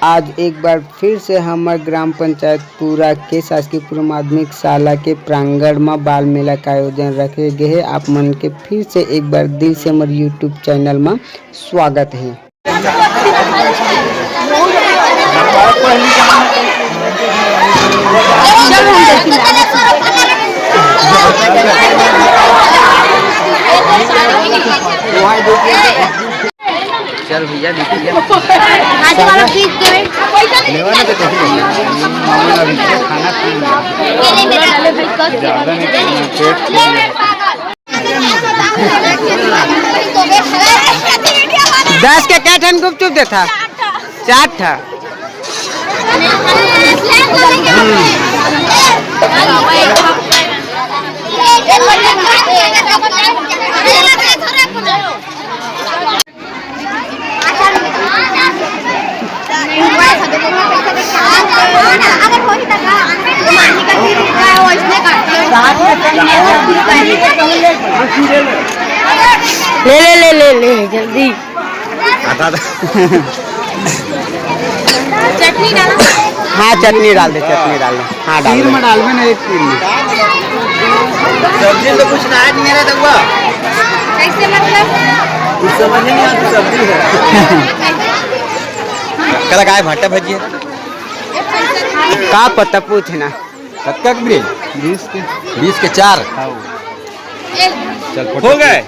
आज एक बार फिर से हमार ग्राम पंचायत पूरा के शासकीय पूर्व माध्यमिक शाला के प्रांगण में बाल मेला का आयोजन रखे गए है। आप मन के फिर से एक बार दिल से हमारे यूट्यूब चैनल में स्वागत है। चल भैया देखिए दस के क्या ठन गुपचुप दे था 4 था। ले जल्दी चटनी डालो। हाँ चटनी डाल दे हाँ डाल में डाल में एक तीर में सब्जी तो कुछ ना है मेरा दगवा कैसे मतलब कुछ समझ नहीं आता सब्जी है कल काय भट्टा भजी का पता पूछना कब ब्रेल 20 के 4 चल हो गए।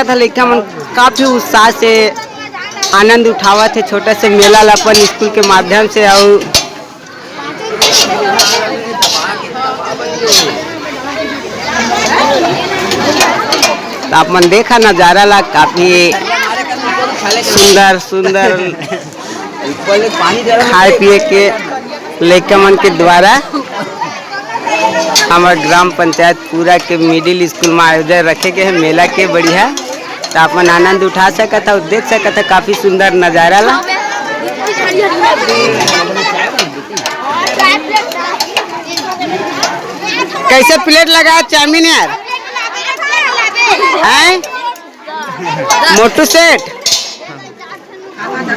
था लड़का मन काफी उत्साह से आनंद उठावा थे छोटा से मेला लापन स्कूल के माध्यम से और आप मन देखा नजारा ला काफी सुंदर खाए पिए के लड़का मन के द्वारा हमारे ग्राम पंचायत पूरा के मिडिल स्कूल में आयोजन रखे गए हैं मेला के बढ़िया। तो आप आनंद उठा सका था देख सका था काफी सुंदर नजारा ला। कैसे प्लेट लगा चाउमीन यार मोटू सेठ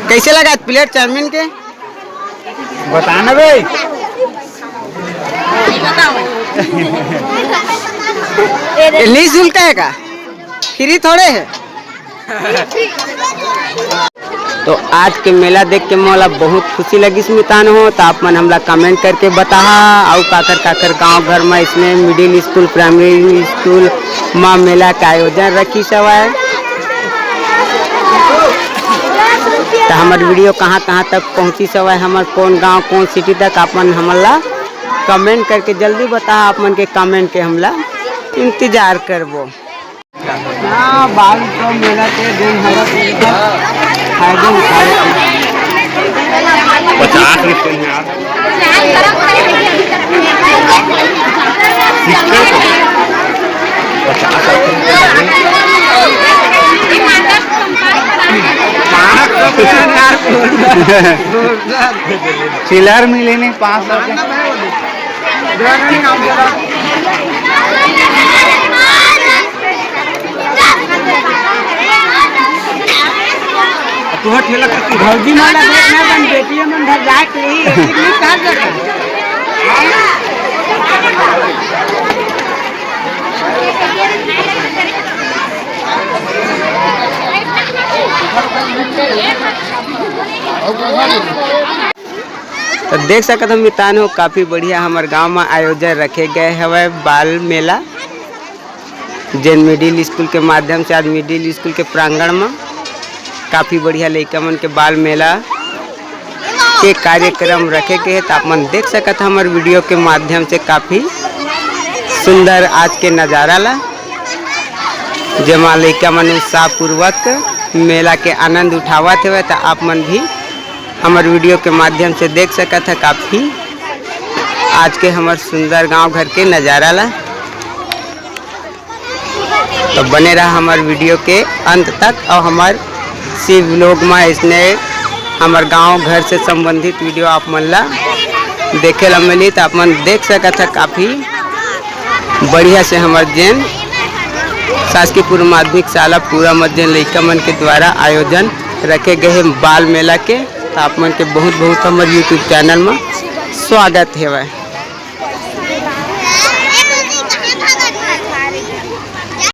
कैसे लगा प्लेट चाउमीन के बताना भाई निःशुल्क है का फ्री थोड़े है। तो आज के मेला देख के मोला बहुत खुशी लगी स्मितान हो। तो आप मन हमला कमेंट करके बताहा और काकर गांव घर में इसमें मिडिल स्कूल प्राइमरी स्कूल में मेला का आयोजन रखी सवाए। तो हमारे वीडियो कहाँ तक पहुँची सवाए हमारे कौन गांव कौन सिटी तक आप मन हमला कमेंट करके जल्दी बता। आप मन के कमेंट के हमला इंतजार करबो। बाल तो मेला के दिन फायदा उठा 50 रुपये में यार 50 चिल्लर मिले नहीं 500 तो ठेला भौजी माला देखना बन बेटिया मन घर जाके ही कितनी कहां जगह तो देख सकते हम मितान हो काफी बढ़िया हमारे गांव में आयोजन रखे गए हवे बाल मेला जैन मिडिल स्कूल के माध्यम से आज मिडिल स्कूल के प्रांगण में काफी बढ़िया लड़का मन के बाल मेला के कार्यक्रम रखे गए हैं। तो आप मन देख सकते हमारे वीडियो के माध्यम से काफी सुंदर आज के नज़ारा ला जमा लड़का मन उत्साह पूर्वक मेला के आनंद उठावत हुए। तो आप मन भी हमारे वीडियो के माध्यम से देख सकते हैं काफी आज के हमारे सुंदर गांव घर के नज़ारा ला। तो बने रहा हमारे वीडियो के अंत तक और हमारे सी व्लॉग में इसने हमारे गांव घर से संबंधित वीडियो आप मन ला देखे ला मिली। तो आप मन देख सकते हैं काफ़ी बढ़िया से हमार जैन शासकीय पूर्व माध्यमिक शाला पूरा मध्य लड़का मन के द्वारा आयोजन रखे गए हैं बाल मेला के। तो आप मन के बहुत बहुत हमारे यूट्यूब चैनल में स्वागत है।